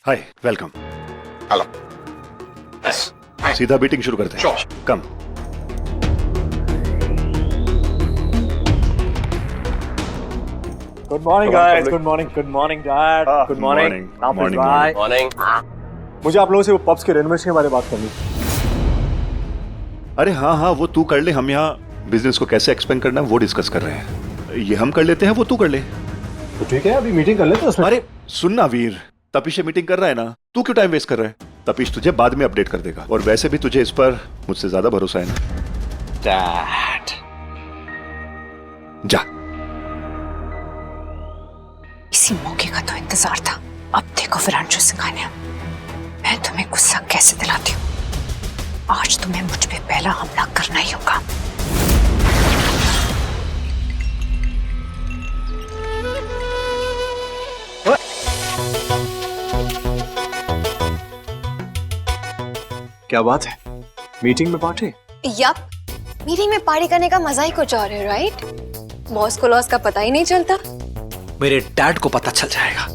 हाय, welcome. Hello. Yes. सीधा meeting शुरू करते हैं। Sure. Come. Good morning, Come on, guys. public. Good morning. Good morning, Dad. Good morning. morning. Now, please, Morning, bye. Morning. मुझे आप लोगों से वो पब्स के रेनोवेशन के बारे में बात करनी थी। अरे हाँ हाँ, वो तू कर ले। हम यहाँ बिजनेस को कैसे एक्सपेंड करना है वो डिस्कस कर रहे हैं। ये हम कर लेते हैं, वो तू कर ले। तो ठीक है, अभी मीटिंग कर लेते हैं उसमें। अरे सुनना वीर, तपीश से मीटिंग कर रहा है ना, तू क्यों टाइम वेस्ट कर रहा है? तपीश तुझे बाद में अपडेट कर देगा, और वैसे भी तुझे इस पर मुझसे ज्यादा भरोसा है ना। Dad. जा। इसी मौके का तो इंतजार था। अब देखो विरांशु सिंघानिया, मैं तुम्हें गुस्सा कैसे दिलाती हूँ। आज तुम्हें मुझ पे पहला हमला करना ही होगा। क्या बात है? मीटिंग में पार्टी? यप, मीटिंग में पार्टी करने का मजा ही कुछ और है, राइट? बॉस को लॉस का पता ही नहीं चलता। मेरे डैड को पता चल जाएगा।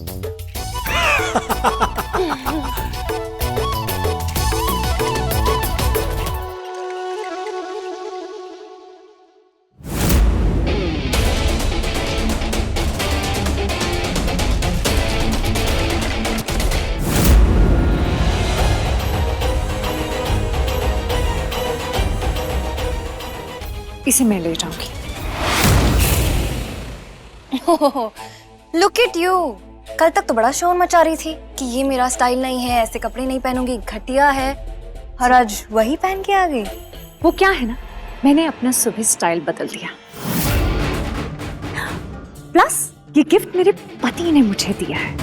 इसे मैं ले जाऊंगी। Look at you. कल तक तो बड़ा शोर मचा रही थी कि ये मेरा स्टाइल नहीं है, ऐसे कपड़े नहीं पहनूंगी, घटिया है, और आज वही पहन के आ गई। वो क्या है ना, मैंने अपना सुबह स्टाइल बदल दिया। प्लस ये गिफ्ट मेरे पति ने मुझे दिया है।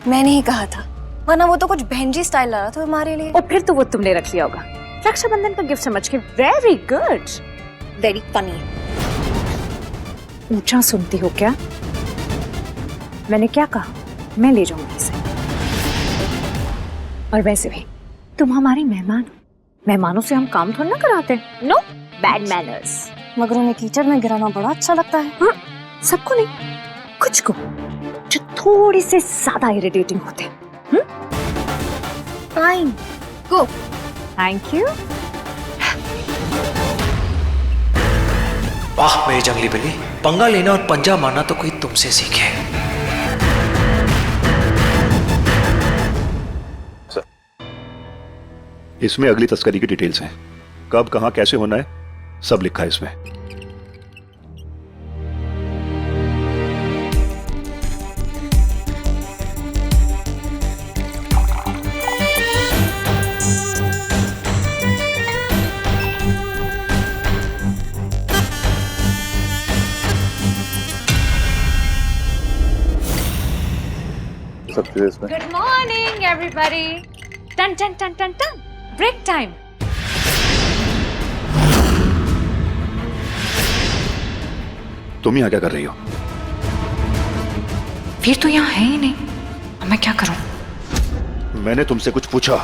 मैंने ही कहा था, वरना वो तो कुछ बहनजी स्टाइल ला रहा था हमारे लिए। और फिर तो वो तुमने रख लिया होगा रक्षाबंधन का गिफ्ट समझ के। Very good, very funny. ऊंचा सुनती हो क्या? मैंने क्या कहा? मैं ले जाऊंगी इसे। और वैसे भी तुम हमारी मेहमान हो, मेहमानों से हम काम थोड़ा ना कराते। No bad manners. मगर उन्हें कीचड़ में गिराना बड़ा अच्छा लगता है। हाँ, सबको नहीं, कुछ को जो थोड़ी से ज्यादा इरिटेटिंग होते हैं। Fine, go. Thank you. वाह मेरी जंगली बिल्ली, पंगा लेना और पंजा मारना तो कोई तुमसे सीखे। इसमें अगली तस्करी की डिटेल्स हैं। कब, कहां, कैसे होना है, सब लिखा है इसमें। सब चीजें इसमें। Good morning, everybody. Dun dun dun dun dun. Break time. तुम यहाँ क्या कर रही हो? फिर तो यहाँ है ही नहीं, अब मैं क्या करूं? मैंने तुमसे कुछ पूछा,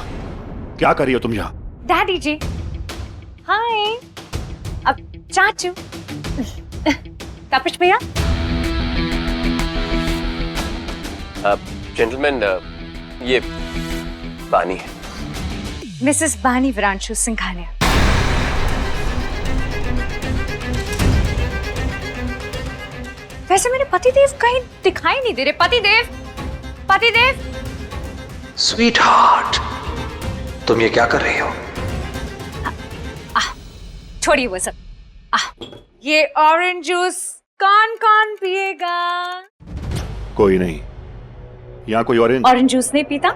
क्या कर रही हो तुम यहाँ? डैडी जी, हाय। अब चाचू, तपिश भैया। जेंटलमैन, ये बानी है। मिसेस बानी विरांशु सिंघानिया। वैसे मेरे पतिदेव कहीं दिखाई नहीं दे रहे। पतिदेव, पतिदेव। स्वीट हार्ट, तुम ये क्या कर रही हो? छोड़िए वो सब। ये ऑरेंज जूस कौन कौन पिएगा? कोई नहीं, यहाँ कोई ऑरेंज जूस नहीं पीता,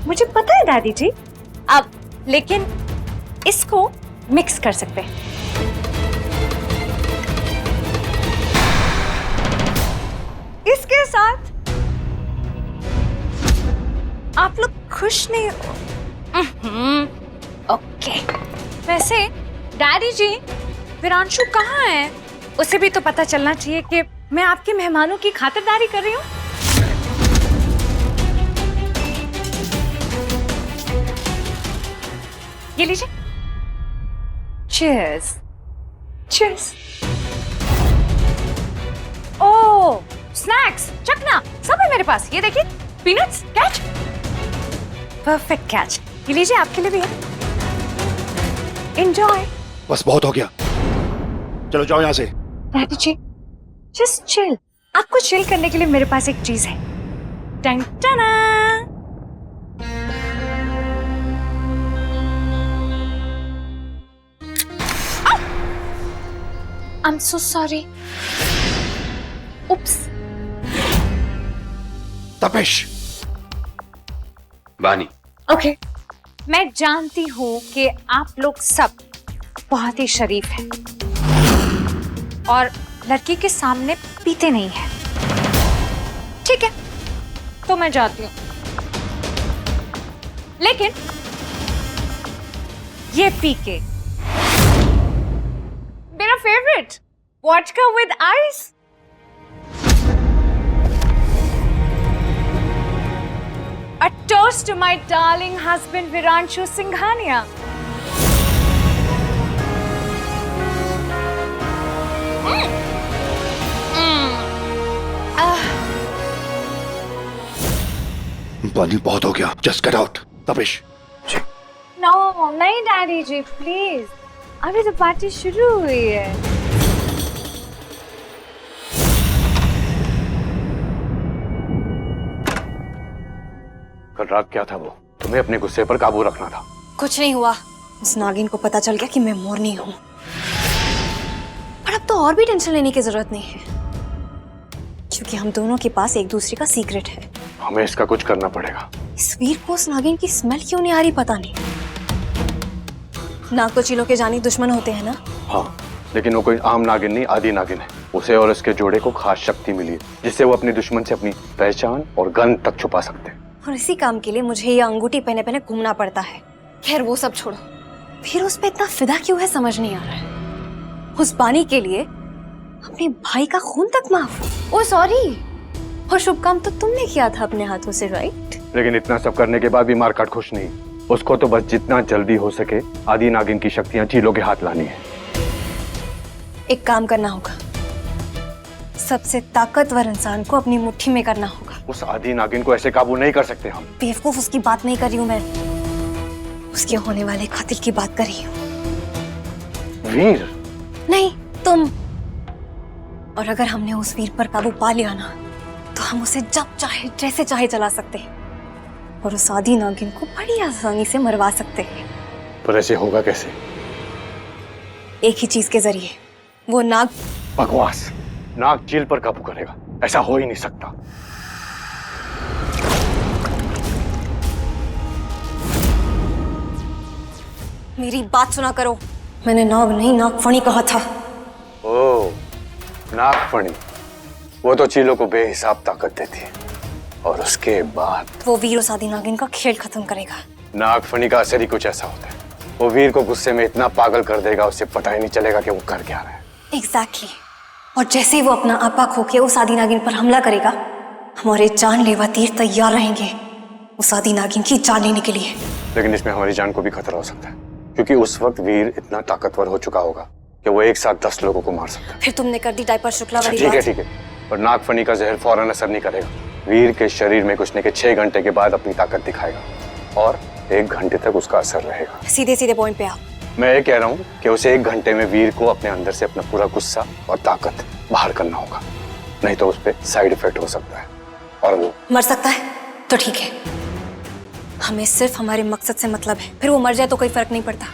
मुझे पता है दादी जी। अब लेकिन इसको मिक्स कर सकते हैं। इसके साथ आप लोग खुश नहीं हो? ओके। वैसे डैडी जी, विरांशु कहाँ है? उसे भी तो पता चलना चाहिए कि मैं आपके मेहमानों की खातिरदारी कर रही हूँ। ये लीजिए। Cheers. Cheers. ओह, स्नैक्स, चखना सब है मेरे पास। ये देखिए, पीनट्स, कैच, परफेक्ट कैच। ये लीजिए, आपके लिए भी है। एंजॉय। बस बहुत हो गया, चलो जाओ यहाँ से। डैडी जी, जस्ट चिल। आपको चिल करने के लिए मेरे पास एक चीज है। टन टना। I'm so sorry. Oops. Tapesh. बानी, Okay. मैं जानती हूँ कि आप लोग सब बहुत ही शरीफ हैं और लड़की के सामने पीते नहीं हैं। ठीक है, तो मैं जाती हूँ। लेकिन ये पी के मेरा favourite vodka with ice. A toast to my darling husband Viranshu Singhania. पानी बहुत हो गया, just get out. Tapesh, No, नहीं डैडी जी, प्लीज। अभी तो पार्टी शुरू हुई है। कल रात क्या था वो? तुम्हें अपने गुस्से पर काबू रखना था। कुछ नहीं हुआ। उस नागिन को पता चल गया कि मैं मोरनी हूँ। पर अब तो और भी टेंशन लेने की जरूरत नहीं है, क्योंकि हम दोनों के पास एक दूसरे का सीक्रेट है। हमें इसका कुछ करना पड़ेगा। इस वीर को उस नागिन की स्मेल क्यों नहीं आ रही पता नहीं। नाग तो चीलों के जानी दुश्मन होते हैं ना। हाँ, लेकिन वो कोई आम नागिन नहीं, आदि नागिन है। उसे और उसके जोड़े को खास शक्ति मिली है, जिससे वो अपने दुश्मन से अपनी पहचान और गंध तक छुपा सकते हैं। और इसी काम के लिए मुझे ये अंगूठी पहने पहने घूमना पड़ता है। खैर वो सब छोड़ो, फिर उस पे इतना फिदा क्यों है समझ नहीं आ रहा है। उस बानी के लिए अपने भाई का खून तक माफ। ओ सॉरी, और शुभ काम तो तुमने किया था अपने हाथों से, राइट? लेकिन इतना सब करने के बाद भी मारकाट खुश नहीं। उसको तो बस जितना जल्दी हो सके आदि नागिन की शक्तियां चीलों के हाथ लानी है। एक काम करना होगा, सबसे ताकतवर इंसान को अपनी मुट्ठी में करना होगा। उस आदि नागिन को ऐसे काबू नहीं कर सकते हम। बेवकूफ, उसकी बात नहीं कर रही हूँ मैं, उसके होने वाले कातिल की बात कर रही हूँ। वीर? नहीं, तुम। और अगर हमने उस वीर पर काबू पा लिया ना, तो हम उसे जब चाहे जैसे चाहे चला सकते हैं और उस आदि नागिन को बड़ी आसानी से मरवा सकते हैं। पर ऐसे होगा कैसे? एक ही चीज के जरिए, वो नाग। बकवास। नाग चील पर काबू करेगा, ऐसा हो ही नहीं सकता। मेरी बात सुना करो, मैंने नाग नहीं नागफणी कहा था। ओ, नागफणी। वो तो चीलों को बेहिसाब ताकत देती है और उसके बाद वो वीर उस आदि नागिन का खेल खत्म करेगा। नागफणी का असर ही कुछ ऐसा होता है, वो वीर को गुस्से में इतना पागल कर देगा उसे पता ही नहीं चलेगा कि वो कर क्या रहा है। एग्जैक्टली। और जैसे ही वो अपना आपा खो के उस आदि नागिन पर हमला करेगा, हमारे जानलेवा तीर तैयार रहेंगे उस आदि नागिन की जान लेने के लिए। लेकिन इसमें हमारी जान को भी खतरा हो सकता है, क्योंकि उस वक्त वीर इतना ताकतवर हो चुका होगा कि वो एक साथ 10 लोगों को मार सकता है। फिर तुमने कर दी डायपर शुक्ला वाली ठीक है बात। ठीक है, पर नागफणी का जहर फौरन असर नहीं करेगा। वीर के शरीर में घुसने के 6 घंटे के बाद अपनी ताकत दिखाएगा और 1 घंटे तक उसका असर रहेगा। सीधे सीधे पॉइंट पे आओ। मैं ये कह रहा हूँ कि उसे 1 घंटे में वीर को अपने अंदर से अपना पूरा गुस्सा और ताकत बाहर करना होगा, नहीं तो उस पर साइड इफेक्ट हो सकता है और वो मर सकता है। तो ठीक है, हमें सिर्फ हमारे मकसद से मतलब है, फिर वो मर जाए तो कोई फर्क नहीं पड़ता।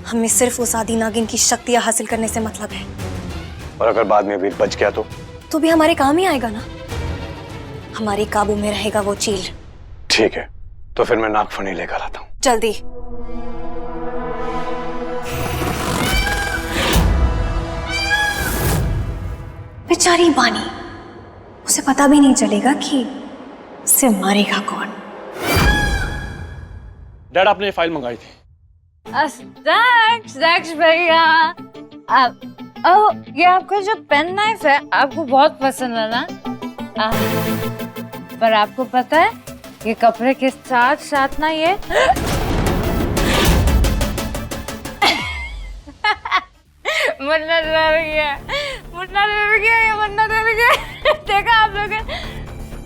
हमें सिर्फ उस आदि नागिन की शक्तियां हासिल करने से मतलब है। और अगर बाद में वीर बच गया तो भी हमारे काम ही आएगा ना। हमारे काबू में रहेगा वो चील। ठीक है, तो फिर मैं नागफणी लेकर आता हूँ। जल्दी। बेचारी बानी, उसे पता भी नहीं चलेगा कि उसे मारेगा कौन। डैड, आपने ये फाइल मंगाई थी। थैंक्स भैया। ये आपका जो पेन नाइफ है आपको बहुत पसंद है ना? पर आपको पता है ये कपड़े के साथ साथ ना ये मुन्ना डर गया, ये मुन्ना डर गया। देखा आप लोग,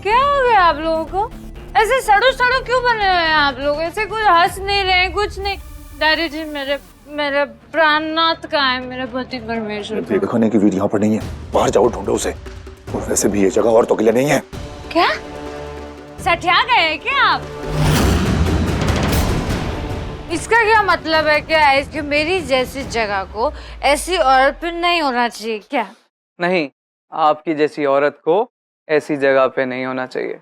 क्या हो गया आप लोगों को? ऐसे सड़ो सड़ो क्यों बने हुए हैं आप लोग? ऐसे कुछ हंस नहीं रहे, कुछ नहीं। डैडी जी मेरे प्राणनाथ कहाँ है, मेरे पति परमेश्वर? देखने की वीडियो यहाँ पर नहीं है, बाहर जाओ ढूंढो उसे। और वैसे भी ये जगह औरतों के लिए नहीं है। क्या सठिया गए क्या आप? इसका क्या मतलब है क्या है कि मेरी जैसी जगह को ऐसी औरत पे नहीं होना चाहिए क्या? नहीं, आपकी जैसी औरत को ऐसी जगह पे नहीं होना चाहिए।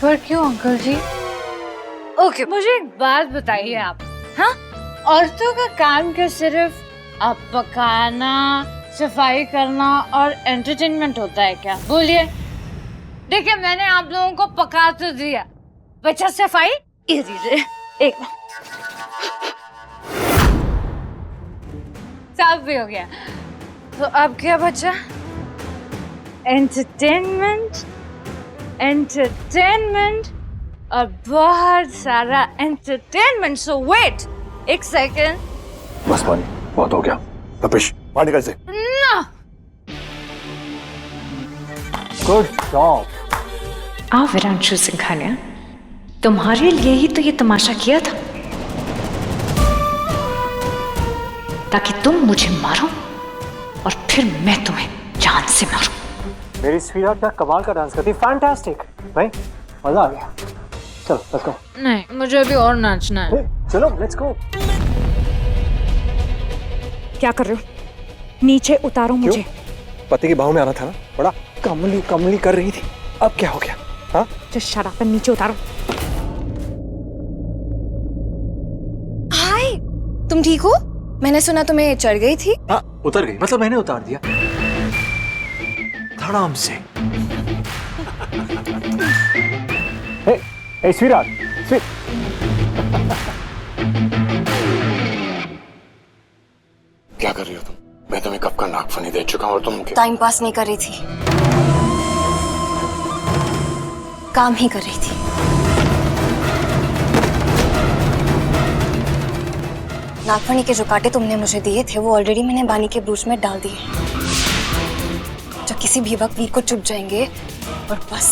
पर क्यों अंकल जी? ओके, मुझे एक बात बताइए आप, हाँ? औरतों का काम क्या सिर्फ आप पकाना, सफाई करना और एंटरटेनमेंट होता है क्या? बोलिए। देखिए, मैंने आप लोगों को पका तो दिया, बचा सफाई। ये दीजिए, एक साफ भी हो गया। तो अब क्या बचा? एंटरटेनमेंट, एंटरटेनमेंट और बहुत सारा एंटरटेनमेंट। सो वेट, एक सेकेंड। बस पानी, बहुत हो गया। तपिश, बाहर निकल से। ना, गुड जॉब। आओ विरांशु सिंघानिया, तुम्हारे लिए ही तो ये तमाशा किया था, ताकि तुम मुझे मारो और फिर मैं तुम्हें जान से मारूं। मेरी स्वीटहार्ट क्या कमाल का डांस करती, फैंटास्टिक भाई, मजा आ गया। चलो लेट्स गो। नहीं, मुझे अभी और नाचना है। चलो लेट्स गो। क्या कर रहे हो? नीचे उतारो मुझे। पति की बाहों में आना था ना, बड़ा कमली कमली कर रही थी, अब क्या हो गया? हाँ, जस्ट शट अप, नीचे उतारो। हाय, तुम ठीक हो? मैंने सुना तुम्हें चढ़ गई थी। हाँ उतर गई, मतलब मैंने उतार दिया धड़ाम से। हे स्वीटहार्ट, स्वीट। क्या कर रही हो तुम? मैं तुम्हें कब का नागफनी दे चुका हूँ और तुम टाइम पास नहीं कर रही थी, काम ही कर रही थी। नागफनी के जो कांटे तुमने मुझे दिए थे वो ऑलरेडी मैंने बानी के ब्रूच में डाल दिए, जो किसी भी वक्त वीर को चुभ जाएंगे और बस